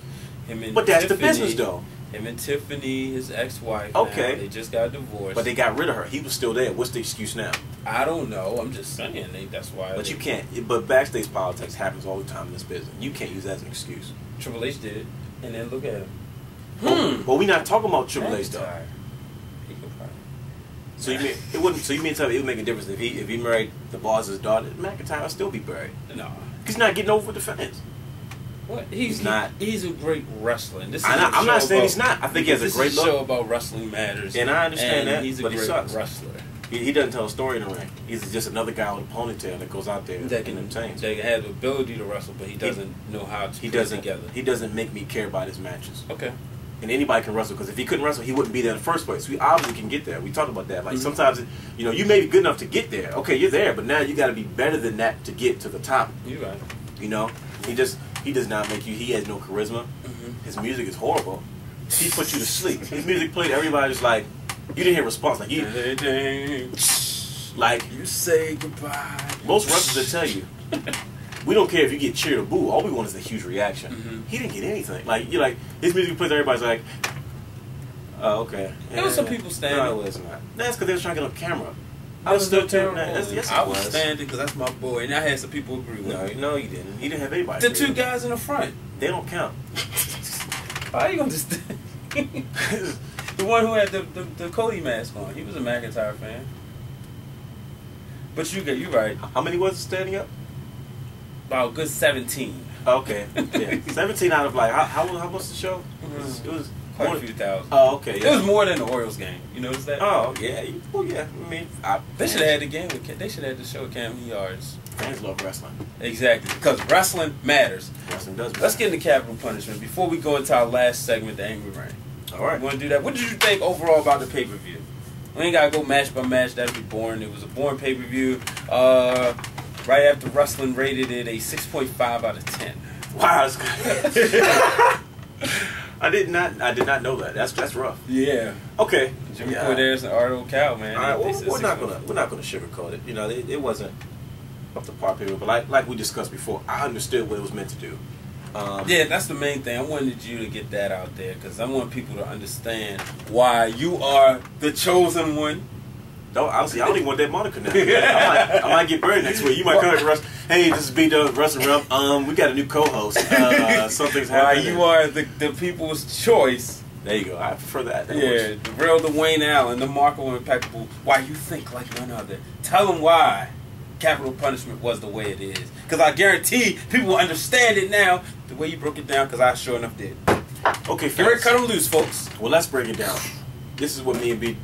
But that's the business, though. Him and Tiffany, his ex-wife. Okay. Now, they just got divorced. But they got rid of her. He was still there. What's the excuse now? I don't know. I'm just saying that's why. But you can't. But backstage politics happens all the time in this business. You can't use that as an excuse. Triple H did it, and then look at him. But we're not talking about Triple H though. He could probably. So you mean tell me it would make a difference if he married the boss's daughter? McIntyre would still be buried. No. He's not getting over with the fans. What? He's not. He's a great wrestler. And I'm not saying he's not. I think he has a great look. This is a show about wrestling matters. And I understand that. He's a but great he sucks. wrestler. He doesn't tell a story in the ring. He's just another guy with a ponytail that goes out there and entertains. That has the ability to wrestle, but he doesn't know how to put it together. He doesn't make me care about his matches. Okay. And anybody can wrestle, because if he couldn't wrestle, he wouldn't be there in the first place. We obviously can get there. We talked about that. Like sometimes, you may be good enough to get there. Okay, you're there, but now you got to be better than that to get to the top. You're right. He does not make you. He has no charisma. His music is horrible. He puts you to sleep. His music played, everybody's like, you didn't hear a response. Like you say goodbye. Most wrestlers will tell you, we don't care if you get cheered or boo. All we want is a huge reaction. He didn't get anything. His music plays, everybody's like, oh, okay. There was some people standing. No, it's not. That's because they were trying to get on camera. I was still terrible. Yes, I was standing because that's my boy, and I had some people agree with me. No, you didn't. He didn't have anybody. The two guys in the front. They don't count. Why are you gonna just? The one who had the Cody mask on. He was a McIntyre fan. But you right. How many was it standing up? About a good 17. Okay. Yeah. 17 out of how much the show? It was quite a few thousand. Oh, okay. Yeah. It was more than the Orioles game. You notice that? Oh, yeah. Well, yeah. I mean, they should have had the game with. They should have had the show with Cam Yards. Fans love wrestling. Exactly, because wrestling matters. Wrestling does matter. Let's get into capital punishment before we go into our last segment, the Angry Rant. All right. You want to do that? What did you think overall about the pay-per-view? We ain't gotta go match by match. That'd be boring. It was a boring pay-per-view. Right after wrestling rated it a 6.5 out of 10. Wow, that's good. I did not know that. That's rough. Yeah. Okay. Jimmy Corderas and Ardo Cow, man. All right. Well, we're not gonna sugarcoat it. It wasn't up to par period. But like we discussed before, I understood what it was meant to do. Yeah, that's the main thing. I wanted you to get that out there because I want people to understand why you are the chosen one. Honestly, I don't even want that moniker now. I might get buried next week. You might come to hey, this is B-Dub, Wrestling Wrealm. We got a new co-host. Something's happening. You are the people's choice. There you go. I prefer that. The real Dwayne Allen, the Marco Impeccable. Why you think like none other. Tell them why capital punishment was the way it is. Because I guarantee people will understand it now the way you broke it down, because I sure enough did. Okay, get ready to cut them loose, folks. Well, let's break it down. This is what me and B...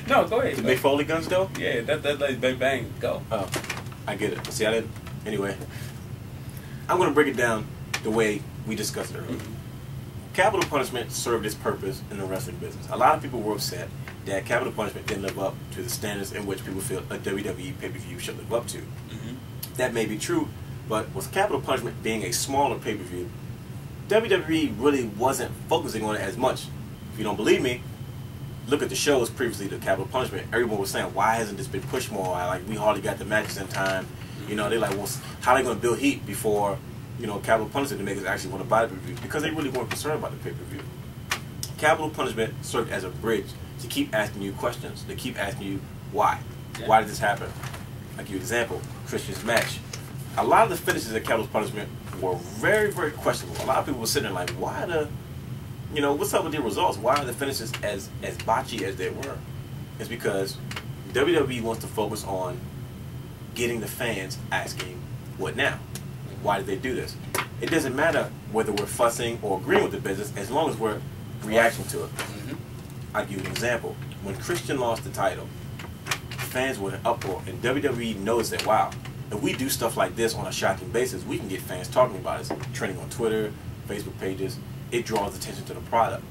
No, go ahead. The Mick Foley guns, though? Yeah, that like bang, bang, go. Oh, I get it. See, I didn't... Anyway. I'm going to break it down the way we discussed it earlier. Capital punishment served its purpose in the wrestling business. A lot of people were upset that capital punishment didn't live up to the standards in which people feel a WWE pay-per-view should live up to. That may be true, But with Capital Punishment being a smaller pay-per-view, WWE really wasn't focusing on it as much. If you don't believe me, look at the shows previously to Capital Punishment. Everyone was saying, why hasn't this been pushed more? Like, we hardly got the matches in time. You know, they're like, well, how are they going to build heat before, you know, Capital Punishment to make us actually want to buy the pay-per-view? Because they really weren't concerned about the pay-per-view. Capital Punishment served as a bridge to keep asking you questions, to keep asking you why. Yeah. Why did this happen? I'll give you an example. Christian's match. A lot of the finishes at Capital Punishment were very, very questionable. A lot of people were sitting there like, why the, you know, what's up with the results? Why are the finishes as botchy as they were? It's because WWE wants to focus on getting the fans asking, what now? Why did they do this? It doesn't matter whether we're fussing or agreeing with the business as long as we're reacting to it. I'll give you an example. When Christian lost the title, fans were in uproar, and WWE knows that, wow, if we do stuff like this on a shocking basis, we can get fans talking about it. It's trending on Twitter, Facebook pages. It draws attention to the product.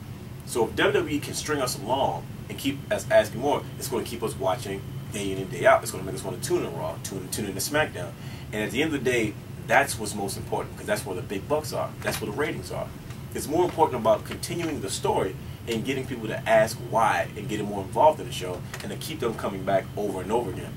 So if WWE can string us along and keep us asking more, it's going to keep us watching day in and day out. It's going to make us want to tune in Raw, tune in to SmackDown. And at the end of the day, that's what's most important, because that's where the big bucks are. That's where the ratings are. It's more important about continuing the story and getting people to ask why and getting more involved in the show and to keep them coming back over and over again.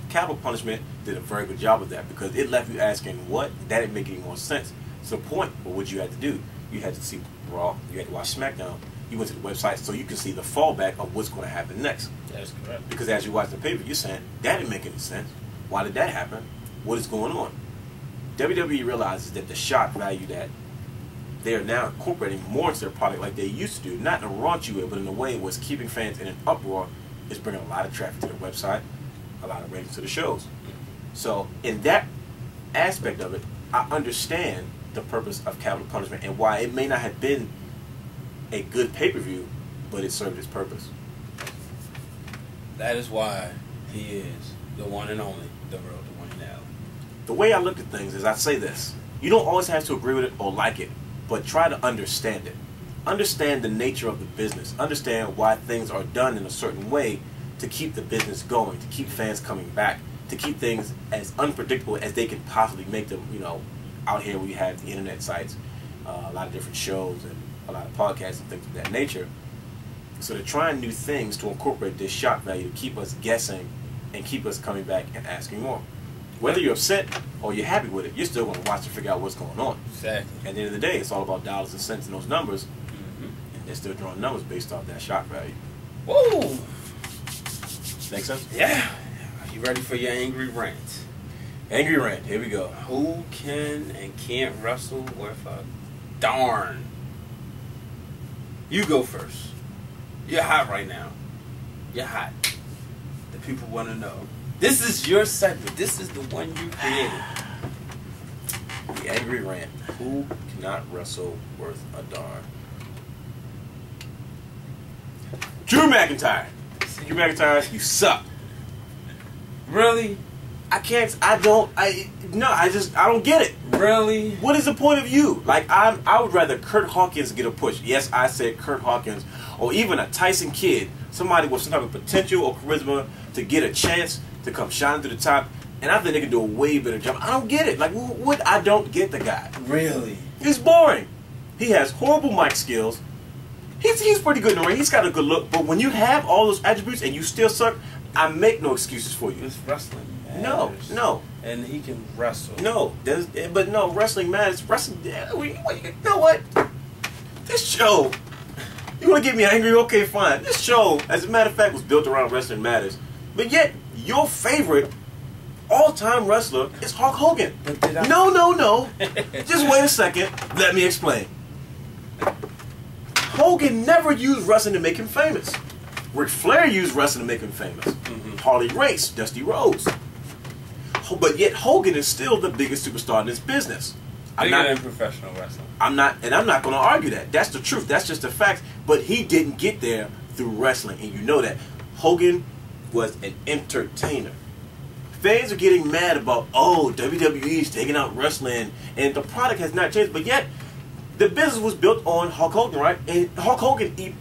Capital Punishment did a very good job of that because it left you asking what? That didn't make any more sense. So the point of what you had to do, you had to see Raw, you had to watch SmackDown, you went to the website so you could see the fallback of what's going to happen next. That's correct. Because as you watch the paper, you're saying, that didn't make any sense. Why did that happen? What is going on? WWE realizes that the shock value that they are now incorporating more into their product like they used to do, not in a raunchy way, but in a way was keeping fans in an uproar, is bringing a lot of traffic to their website, a lot of ratings to the shows. So in that aspect of it, I understand the purpose of Capital Punishment and why it may not have been a good pay-per-view, but it served its purpose. That is why he is the one and only, the real, the one now. The way I look at things is I say this. You don't always have to agree with it or like it, but try to understand it. Understand the nature of the business. Understand why things are done in a certain way to keep the business going, to keep fans coming back, to keep things as unpredictable as they can possibly make them. You know, out here we have the internet sites, a lot of different shows and a lot of podcasts and things of that nature. So they're trying new things to incorporate this shock value to keep us guessing and keep us coming back and asking more. Whether you're upset or you're happy with it, you're still going to watch to figure out what's going on. Exactly. At the end of the day, it's all about dollars and cents and those numbers. And they're still drawing numbers based off that shock value. Woo! Make sense? Yeah. You ready for your angry rant? Angry rant. Here we go. Who can and can't wrestle worth a darn? You go first. You're hot right now. You're hot. The people want to know. This is your segment. This is the one you created. The angry rant. Who cannot wrestle worth a darn? Drew McIntyre. Drew McIntyre, you suck. Really? I don't get it. Really? What is the point of you? Like, I would rather Kurt Hawkins get a push. Yes, I said Kurt Hawkins, or even a Tyson Kidd, somebody with some type of potential or charisma to get a chance to come shine to the top, and I think they can do a way better job. I don't get it. Like, what? I don't get the guy. Really? He's boring. He has horrible mic skills. He's pretty good in the ring. He's got a good look, but when you have all those attributes and you still suck, I make no excuses for you. It's wrestling. No. And he can wrestle. No, wrestling matters. Wrestling, you know what? This show, you want to get me angry? Okay, fine. This show, as a matter of fact, was built around Wrestling Matters. But yet, your favorite all-time wrestler is Hulk Hogan. No. Just wait a second. Let me explain. Hogan never used wrestling to make him famous. Ric Flair used wrestling to make him famous. Harley Race, Dusty Rhodes. But yet Hogan is still the biggest superstar in this business. I'm not in professional wrestling. I'm not going to argue that. That's the truth. That's just a fact. But he didn't get there through wrestling, and you know that. Hogan was an entertainer. Fans are getting mad about, WWE is taking out wrestling, and the product has not changed. But yet, the business was built on Hulk Hogan, right? And Hulk Hogan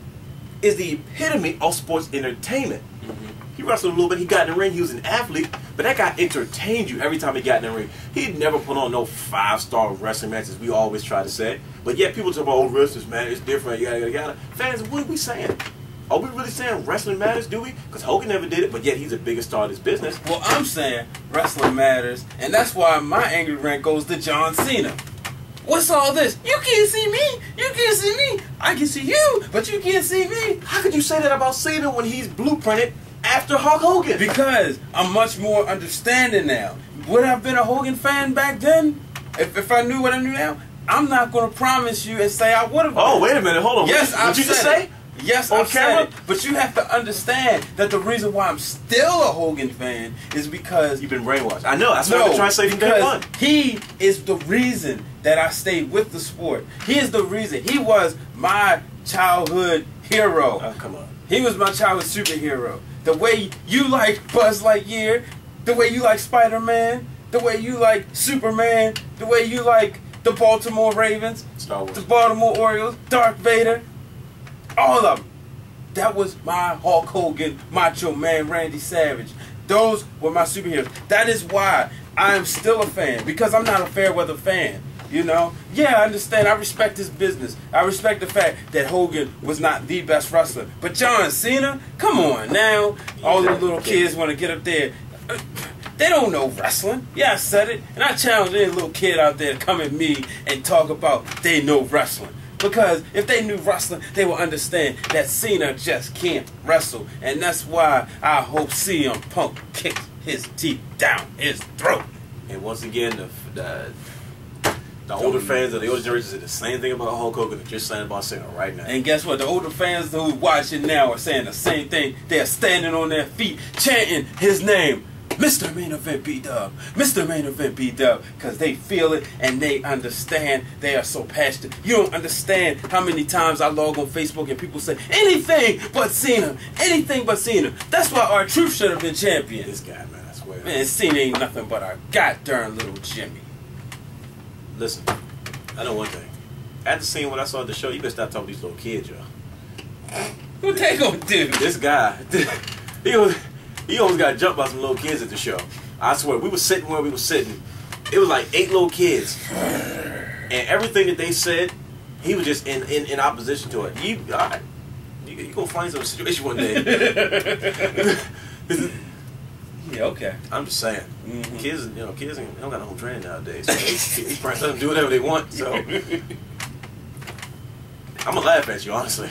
is the epitome of sports entertainment. He wrestled a little bit. He got in the ring. He was an athlete. But that guy entertained you every time he got in the ring. He'd never put on no 5-star wrestling matches, we always try to say. But yet people talk about, oh, wrestlers, man, it's different, yada, yada, yada. Fans, what are we saying? Are we really saying wrestling matters, do we? Because Hogan never did it, but yet he's the biggest star of this business. Well, I'm saying wrestling matters, and that's why my angry rant goes to John Cena. What's all this? You can't see me. You can't see me. I can see you, but you can't see me. How could you say that about Cena when he's blueprinted after Hulk Hogan? Because I'm much more understanding now. Would I have been a Hogan fan back then? If I knew what I knew now? I'm not going to promise you and say I would have been. Oh, wait a minute. Hold on. Yes, What you just say? Yes, I've said it. But you have to understand that the reason why I'm still a Hogan fan is because... You've been brainwashed. I know. That's what I've been trying to say from day one. He is the reason that I stayed with the sport. He is the reason. He was my childhood hero. Oh, come on. He was my childhood superhero. The way you like Buzz Lightyear, the way you like Spider-Man, the way you like Superman, the way you like the Baltimore Ravens, Star Wars, the Baltimore Orioles, Darth Vader, all of them. That was my Hulk Hogan, Macho Man, Randy Savage. Those were my superheroes. That is why I am still a fan, because I'm not a fair weather fan. You know? Yeah, I understand. I respect his business. I respect the fact that Hogan was not the best wrestler. But John Cena? Come on now. All the little kids want to get up there. They don't know wrestling. Yeah, I said it. And I challenge any little kid out there to come at me and talk about they know wrestling. Because if they knew wrestling, they will understand that Cena just can't wrestle. And that's why I hope CM Punk kicks his teeth down his throat. And once again, the older fans of the older generation say the same thing about Hulk Hogan that you're saying about Cena right now. And guess what? The older fans who watch it now are saying the same thing. They're standing on their feet, chanting his name. Mr. Main Event B-Dub, Mr. Main Event B-Dub, because they feel it and they understand. They are so passionate. You don't understand how many times I log on Facebook and people say, anything but Cena, anything but Cena. That's why R-Truth should have been champion. This guy, man, I swear. Man, Cena ain't nothing but a goddamn little Jimmy. Listen, I know one thing. After seeing what I saw at the show, you better stop talking to these little kids, y'all. What they gonna do? This guy, he almost got jumped by some little kids at the show. I swear, we were sitting where we were sitting. It was like 8 little kids. And everything that they said, he was just in opposition to it. You gonna find some situation one day. Yeah, okay. I'm just saying. Mm-hmm. Kids they don't got no home training nowadays. So they probably let them do whatever they want. So I'm gonna laugh at you, honestly.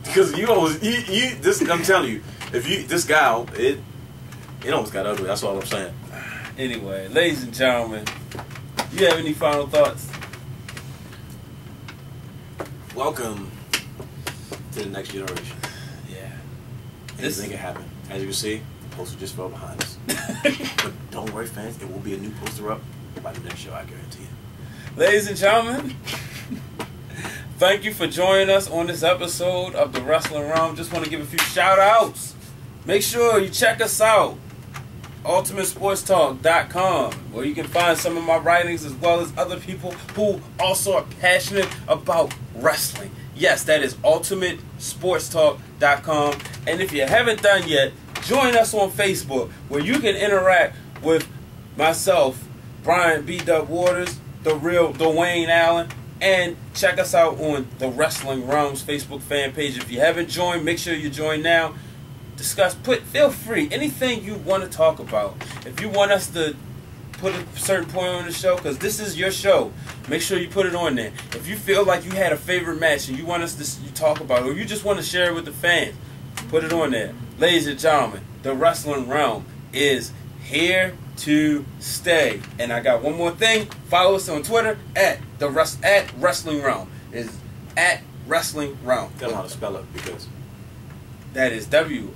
Because I'm telling you, this guy, it almost got ugly. That's all I'm saying. Anyway, ladies and gentlemen, do you have any final thoughts? Welcome to the next generation. Yeah. Anything can happen. As you can see, the poster just fell behind us. But don't worry, fans. There will be a new poster up by the next show, I guarantee you. Ladies and gentlemen, thank you for joining us on this episode of the Wrestling Wrealm. Just want to give a few shout-outs. Make sure you check us out, UltimateSportsTalk.com, where you can find some of my writings as well as other people who also are passionate about wrestling. Yes, that is UltimateSportsTalk.com. And if you haven't done yet, join us on Facebook, where you can interact with myself, Brian B. Dub Waters, the real Dwayne Allen, and check us out on the Wrestling Wrealm's Facebook fan page. If you haven't joined, make sure you join now. Feel free, anything you want to talk about. If you want us to put a certain point on the show, because this is your show, make sure you put it on there. If you feel like you had a favorite match and you want us to talk about it, or you just want to share it with the fans, put it on there. Ladies and gentlemen, the Wrestling Wrealm is here to stay. And I got one more thing. Follow us on Twitter at Wrestling Wrealm. Is at Wrestling Wrealm. Tell them how to spell it, because that is WRESTLING.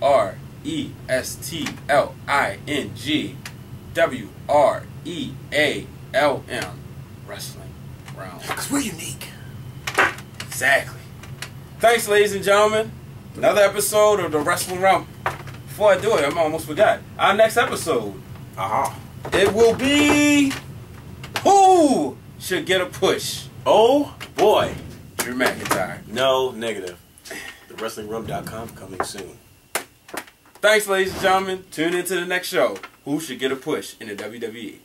WREALM. Wrestling Wrealm. Because we're unique. Exactly. Thanks, ladies and gentlemen. Another episode of the Wrestling Wrealm. Before I do it, I almost forgot. Our next episode, it will be Who Should Get a Push? Oh boy. Drew McIntyre. No, negative. TheWrestlingWrealm.com coming soon. Thanks, ladies and gentlemen. Tune into the next show. who should get a push in the WWE.